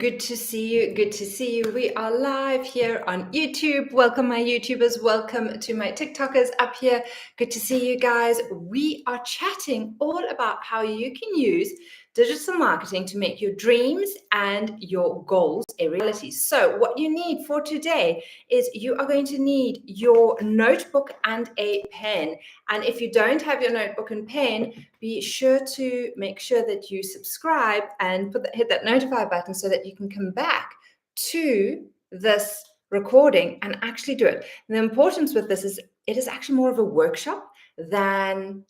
Good to see you. Good to see you. We are live here on YouTube. Welcome, my YouTubers. Welcome to my TikTokers up here. Good to see you guys. We are chatting all about how you can use digital marketing to make your dreams and your goals a reality. So what you need for today is you are going to need your notebook and a pen. And if you don't have your notebook and pen, be sure to make sure that you subscribe and hit that notify button so that you can come back to this recording and actually do it. And the importance with this is it is actually more of a workshop than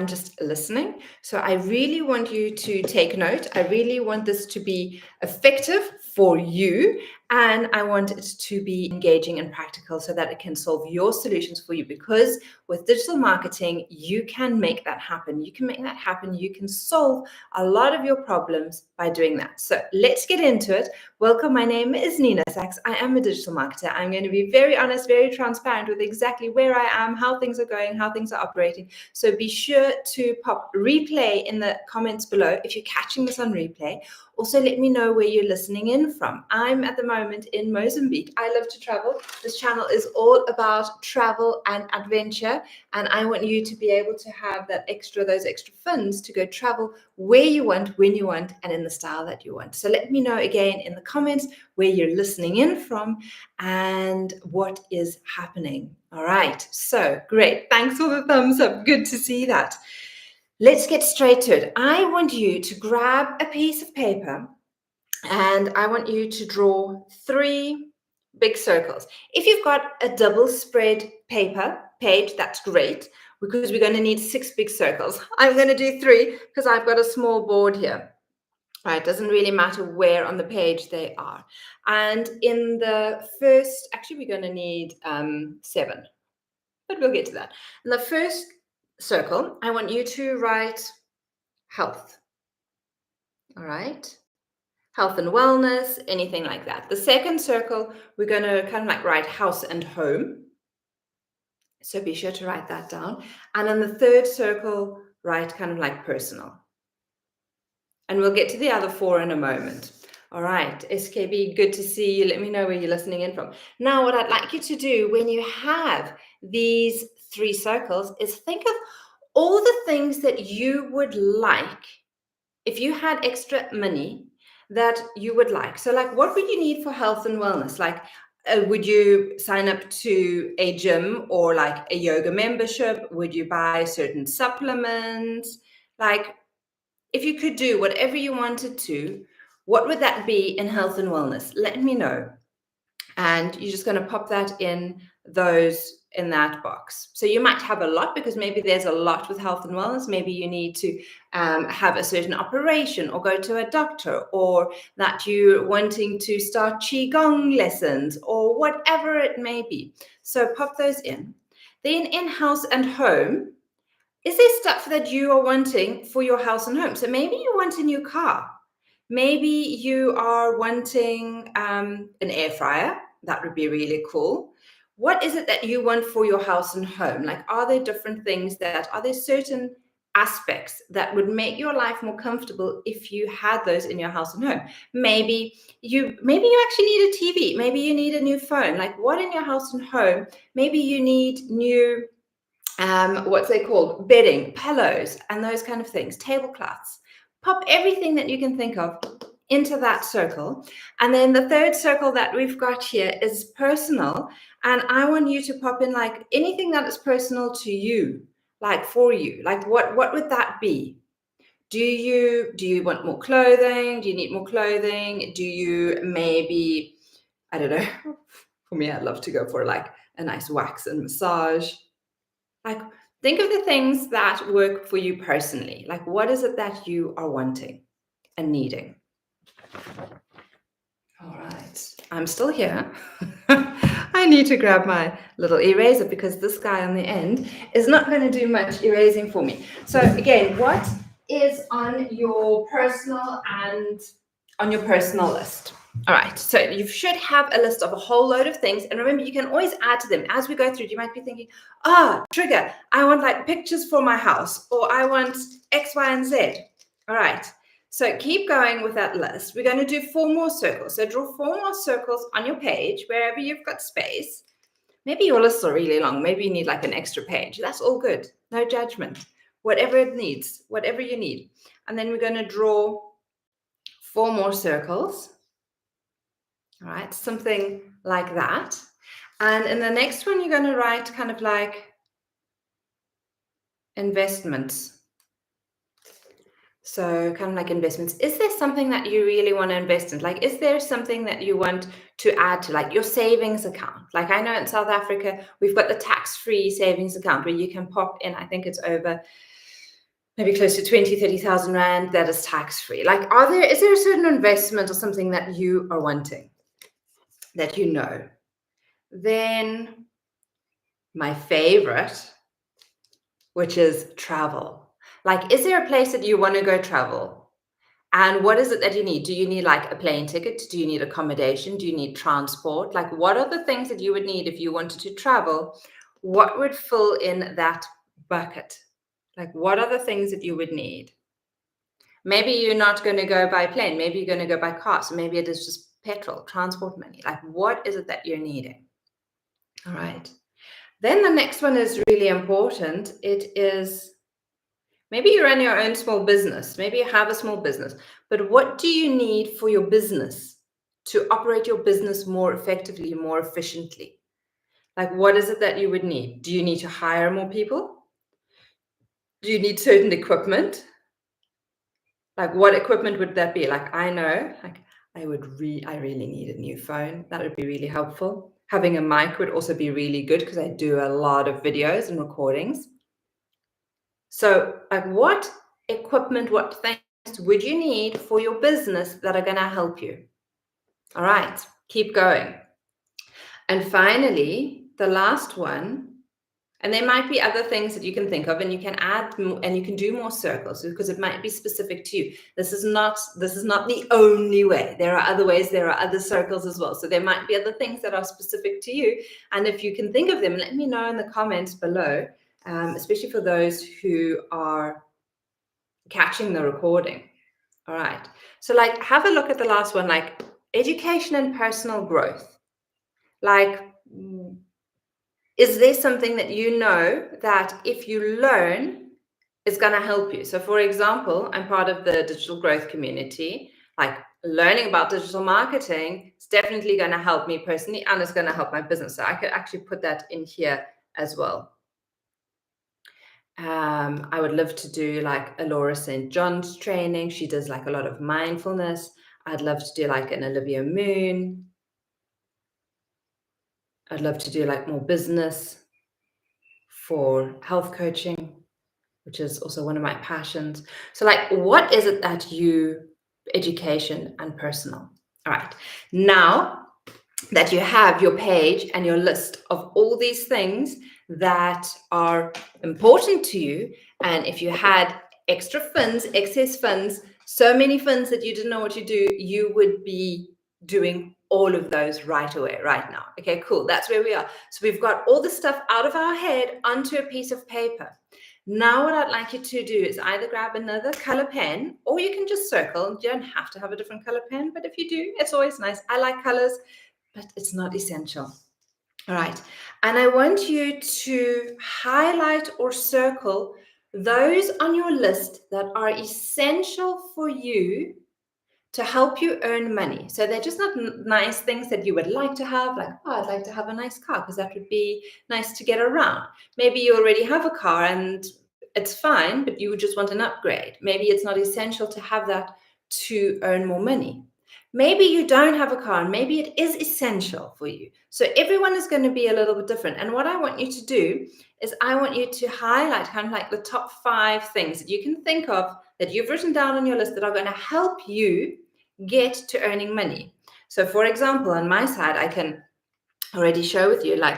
just listening. So I really want you to take note. I really want this to be effective for you, and I want it to be engaging and practical so that it can solve your solutions for you, because with digital marketing, you can make that happen. You can make that happen. You can solve a lot of your problems by doing that. So let's get into it. Welcome. My name is Nina Sachs. I am a digital marketer. I'm going to be very honest, very transparent with exactly where I am, how things are going, how things are operating. So be sure to pop replay in the comments below if you're catching this on replay. Also, let me know where you're listening in from. I'm at the moment in Mozambique. I love to travel. This channel is all about travel and adventure, and I want you to be able to have those extra funds to go travel where you want, when you want, and in the style that you want. So let me know again in the comments where you're listening in from and what is happening. All right, so great. Thanks for the thumbs up. Good to see that. Let's get straight to it. I want you to grab a piece of paper and I want you to draw 3 big circles. If you've got a double spread page, that's great, because we're going to need 6 big circles. I'm going to do 3 because I've got a small board here. All right, doesn't really matter where on the page they are. And in the first, actually, we're going to need 7, but we'll get to that. In the first circle, I want you to write health. All right. Health and wellness, anything like that. The second circle, we're going to kind of like write house and home. So be sure to write that down. And in the third circle, write kind of like personal. And we'll get to the other 4 in a moment. All right, SKB, good to see you. Let me know where you're listening in from. Now, what I'd like you to do when you have these 3 circles is think of all the things that you would like if you had extra money that you would like. So like, what would you need for health and wellness? Like, would you sign up to a gym or like a yoga membership? Would you buy certain supplements? Like, if you could do whatever you wanted to, what would that be in health and wellness? Let me know. And you're just going to pop that in that box. So you might have a lot because maybe there's a lot with health and wellness. Maybe you need to have a certain operation or go to a doctor, or that you're wanting to start Qigong lessons or whatever it may be. So pop those in. Then in house and home, is there stuff that you are wanting for your house and home? So maybe you want a new car. Maybe you are wanting an air fryer. That would be really cool. What is it that you want for your house and home? Like, are there different things are there certain aspects that would make your life more comfortable if you had those in your house and home? Maybe you actually need a TV. Maybe you need a new phone. Like, what in your house and home? Maybe you need new what's they called? Bedding, pillows, and those kind of things, tablecloths. Pop everything that you can think of into that circle. And then the third circle that we've got here is personal. And I want you to pop in like anything that is personal to you, like for you. Like what would that be? Do you want more clothing? Do you need more clothing? Do you maybe, I don't know, for me, I'd love to go for like a nice wax and massage. Like, think of the things that work for you personally. Like, what is it that you are wanting and needing? All right, I'm still here. I need to grab my little eraser because this guy on the end is not going to do much erasing for me. So again, what is on your personal list? All right, so you should have a list of a whole load of things. And remember, you can always add to them as we go through. You might be thinking, trigger, I want like pictures for my house, or I want X, Y, and Z. All right, So keep going with that list. We're going to do 4 more circles. So draw 4 more circles on your page, wherever you've got space. Maybe your lists are really long. Maybe you need like an extra page. That's all good. No judgment. Whatever it needs, whatever you need. And then we're going to draw 4 more circles. All right, something like that. And in the next one, you're going to write kind of like investments. So kind of like investments. Is there something that you really want to invest in? Like, is there something that you want to add to, like your savings account? Like I know in South Africa, we've got the tax-free savings account where you can pop in, I think it's over maybe close to 20, 30,000 Rand that is tax-free. Like, is there a certain investment or something that you are wanting that you know? Then my favorite, which is travel. Like, is there a place that you want to go travel? And what is it that you need? Do you need like a plane ticket? Do you need accommodation? Do you need transport? Like, what are the things that you would need if you wanted to travel? What would fill in that bucket? Like, what are the things that you would need? Maybe you're not going to go by plane. Maybe you're going to go by car. So maybe it is just petrol, transport money. Like, what is it that you're needing? All right. Then the next one is really important. It is, maybe you run your own small business. Maybe you have a small business. But what do you need for your business to operate your business more effectively, more efficiently? Like, what is it that you would need? Do you need to hire more people? Do you need certain equipment? Like, what equipment would that be? Like, I know, like, I really need a new phone. That would be really helpful. Having a mic would also be really good because I do a lot of videos and recordings. So, like, what equipment, what things would you need for your business that are going to help you? All right, keep going. And finally, the last one, and there might be other things that you can think of, and you can add and you can do more circles because it might be specific to you. This is not the only way. There are other ways. There are other circles as well. So there might be other things that are specific to you. And if you can think of them, let me know in the comments below, especially for those who are catching the recording. All right. So like, have a look at the last one, like education and personal growth. Like, is there something that you know that if you learn, is going to help you? So for example, I'm part of the digital growth community. Like, learning about digital marketing is definitely going to help me personally, and it's going to help my business. So I could actually put that in here as well. I would love to do like a Laura St. John's training. She does like a lot of mindfulness. I'd love to do like an Olivia Moon. I'd love to do like more business for health coaching, which is also one of my passions. So like, what is it that you, education and personal? All right. Now that you have your page and your list of all these things that are important to you, and if you had extra funds, excess funds, so many funds that you didn't know what to do, you would be doing all of those right away, right now. Okay, cool. That's where we are. So we've got all the stuff out of our head onto a piece of paper. Now what I'd like you to do is either grab another color pen, or you can just circle. You don't have to have a different color pen, but if you do, it's always nice. I like colors, but it's not essential. All right. And I want you to highlight or circle those on your list that are essential for you to help you earn money. So they're just not nice things that you would like to have, like, oh, I'd like to have a nice car because that would be nice to get around. Maybe you already have a car and it's fine, but you just want an upgrade. Maybe it's not essential to have that to earn more money. Maybe you don't have a car and maybe it is essential for you. So everyone is going to be a little bit different. And what I want you to do is I want you to highlight kind of like the top 5 things that you can think of that you've written down on your list that are going to help you get to earning money. So for example, on my side, I can already share with you like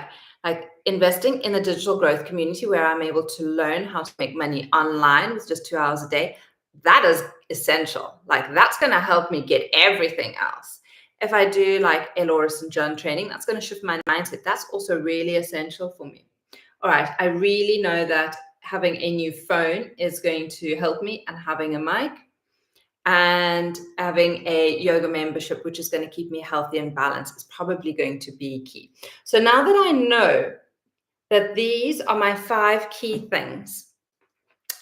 investing in a digital growth community where I'm able to learn how to make money online with just 2 hours a day. That is essential. Like, that's going to help me get everything else. If I do like a Laura St. John training, that's going to shift my mindset. That's also really essential for me. All right. I really know that having a new phone is going to help me, and having a mic. and having a yoga membership, which is going to keep me healthy and balanced, is probably going to be key. So now that I know that these are my 5 key things,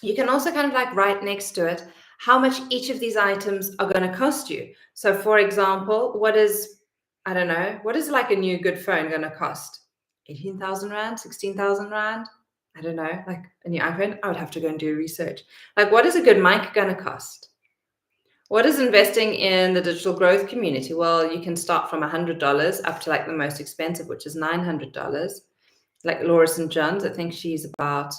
you can also kind of like write next to it how much each of these items are going to cost you. So for example, what is like a new good phone going to cost? 18,000 Rand, 16,000 Rand? I don't know, like a new iPhone? I would have to go and do research. Like, what is a good mic going to cost? What is investing in the digital growth community? Well, you can start from $100 up to like the most expensive, which is $900. Like Laura St. John's, I think she's about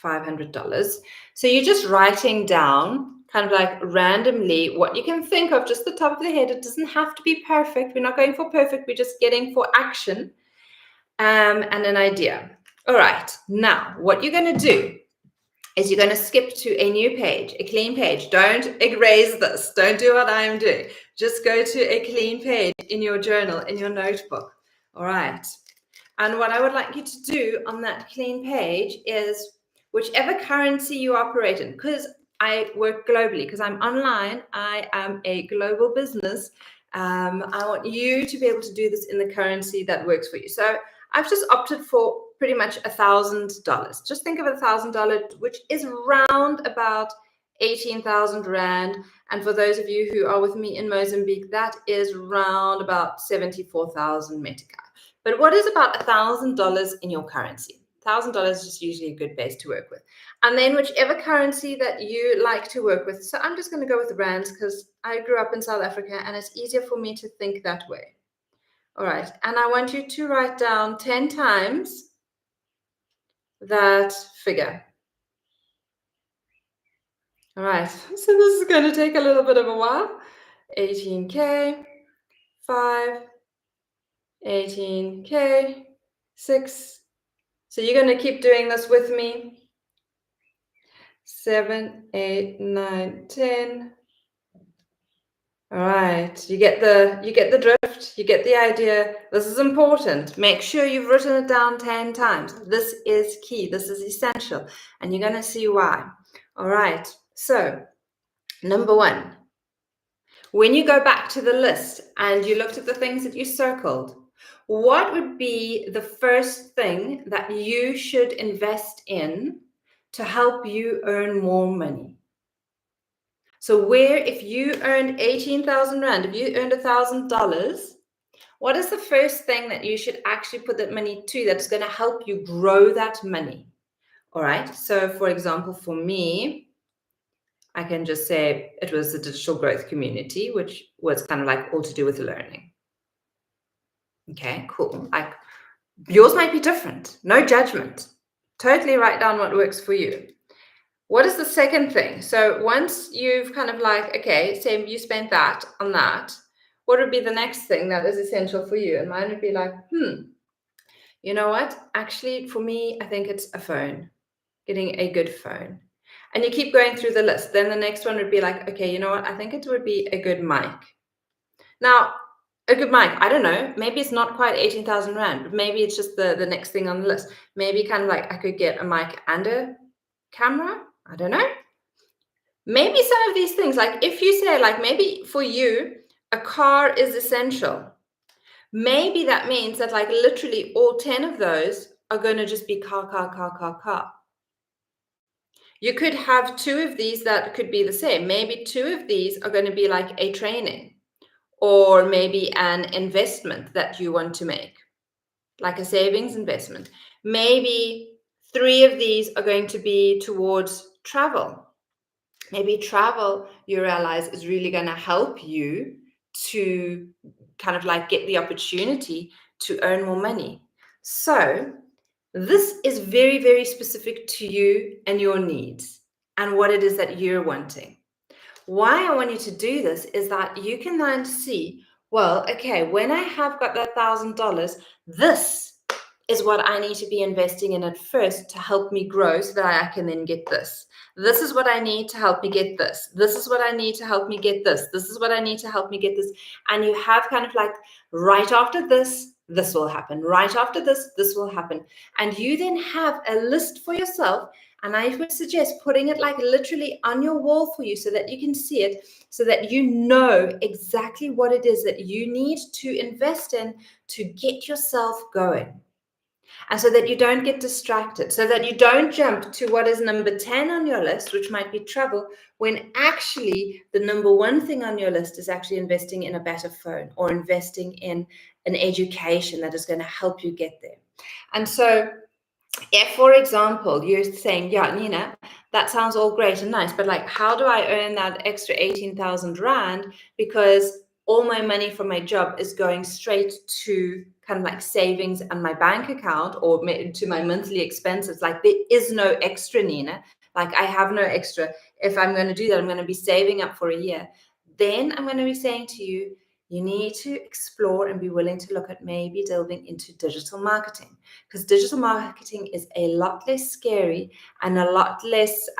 $500. So you're just writing down kind of like randomly what you can think of, just the top of the head. It doesn't have to be perfect. We're not going for perfect. We're just getting for action and an idea. All right. Now, what you're going to do is you're going to skip to a new page, a clean page. Don't erase this. Don't do what I'm doing. Just go to a clean page in your journal, in your notebook. All right. And what I would like you to do on that clean page is whichever currency you operate in, because I work globally, because I'm online, I am a global business. I want you to be able to do this in the currency that works for you. So I've just opted for pretty much $1,000. Just think of $1,000, which is round about 18,000 Rand. And for those of you who are with me in Mozambique, that is round about 74,000 Metica. But what is about $1,000 in your currency? $1,000 is just usually a good base to work with. And then whichever currency that you like to work with. So I'm just going to go with rands because I grew up in South Africa and it's easier for me to think that way. All right. And I want you to write down 10 times that figure. All right. So this is going to take a little bit of a while. 18K, 5, 18K, 6. So you're going to keep doing this with me. 7, 8, 9, 10. All right, you get the drift, you get the idea. This is important. Make sure you've written it down 10 times. This is key. This is essential. And you're going to see why. All right. So, number 1, when you go back to the list and you looked at the things that you circled, what would be the first thing that you should invest in to help you earn more money? So where, if you earned 18,000 Rand, if you earned $1,000, what is the first thing that you should actually put that money to that's going to help you grow that money? All right. So for example, for me, I can just say it was the digital growth community, which was kind of like all to do with learning. Okay, cool. Like yours might be different. No judgment. Totally write down what works for you. What is the second thing? So once you've kind of like, okay, say you spent that on that, what would be the next thing that is essential for you? And mine would be like, you know what? Actually, for me, I think it's a phone, getting a good phone. And you keep going through the list. Then the next one would be like, okay, you know what? I think it would be a good mic. Now, a good mic, I don't know. Maybe it's not quite 18,000 Rand, but maybe it's just the next thing on the list. Maybe kind of like I could get a mic and a camera. I don't know. Maybe some of these things, like if you say like maybe for you, a car is essential. Maybe that means that like literally all 10 of those are going to just be car. You could have 2 of these that could be the same. Maybe 2 of these are going to be like a training or maybe an investment that you want to make, like a savings investment. Maybe 3 of these are going to be towards travel. Maybe travel, you realize, is really going to help you to kind of like get the opportunity to earn more money. So this is very, very specific to you and your needs and what it is that you're wanting. Why I want you to do this is that you can then see, well, okay, when I have got that $1,000, this is what I need to be investing in at first to help me grow so that I can then get this. This is what I need to help me get this. This is what I need to help me get this. This is what I need to help me get this. And you have kind of like right after this, this will happen. Right after this, this will happen. And you then have a list for yourself And I would suggest putting it like literally on your wall for you so that you can see it, so that you know exactly what it is that you need to invest in to get yourself going. And so that you don't get distracted, so that you don't jump to what is number 10 on your list, which might be travel, when actually the number one thing on your list is actually investing in a better phone or investing in an education that is going to help you get there. And so if, for example, you're saying, yeah, Nina, that sounds all great and nice, but like, how do I earn that extra 18,000 Rand? Because all my money from my job is going straight to kind of like savings and my bank account or to my monthly expenses. Like, there is no extra, Nina. Like, I have no extra. If I'm going to do that, I'm going to be saving up for a year. Then I'm going to be saying to you, you need to explore and be willing to look at maybe delving into digital marketing, because digital marketing is a lot less scary and a lot less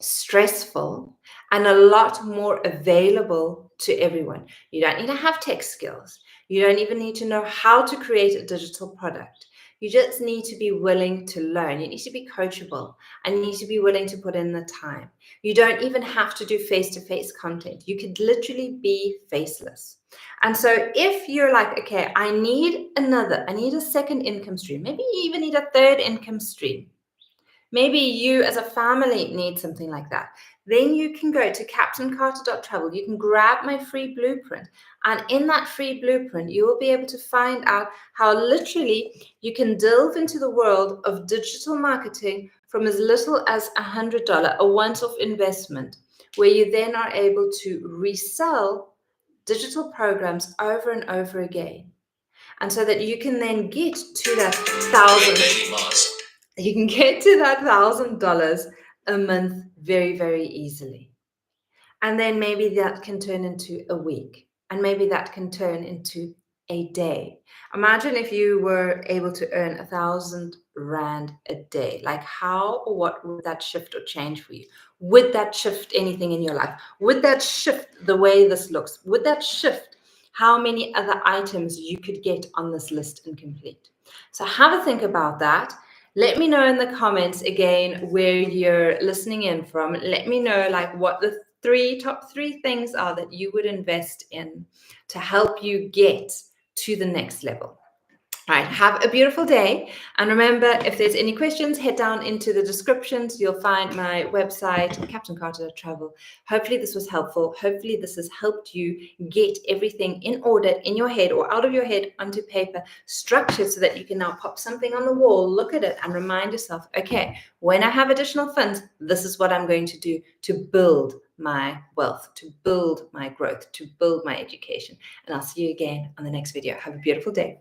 stressful and a lot more available to everyone. You don't need to have tech skills. You don't even need to know how to create a digital product. You just need to be willing to learn. You need to be coachable and you need to be willing to put in the time. You don't even have to do face-to-face content. You could literally be faceless. And so if you're like, okay, I need a second income stream, maybe you even need a third income stream. Maybe you as a family need something like that. Then you can go to captaincarter.travel. You can grab my free blueprint. And in that free blueprint, you will be able to find out how literally you can delve into the world of digital marketing from as little as $100, a once-off investment, where you then are able to resell digital programs over and over again. And so that you can then get to that $1,000 a month very, very easily. And then maybe that can turn into a week, and maybe that can turn into a day. Imagine if you were able to earn 1,000 Rand a day. Like, how or what would that shift or change for you? Would that shift anything in your life? Would that shift the way this looks? Would that shift how many other items you could get on this list and complete? So have a think about that. Let me know in the comments again where you're listening in from. Let me know like what the top three things are that you would invest in to help you get to the next level. All right, have a beautiful day. And remember, if there's any questions, head down into the descriptions. You'll find my website, captaincarter.travel. Hopefully this was helpful. Hopefully this has helped you get everything in order in your head or out of your head onto paper, structured so that you can now pop something on the wall, look at it and remind yourself, okay, when I have additional funds, this is what I'm going to do to build my wealth, to build my growth, to build my education. And I'll see you again on the next video. Have a beautiful day.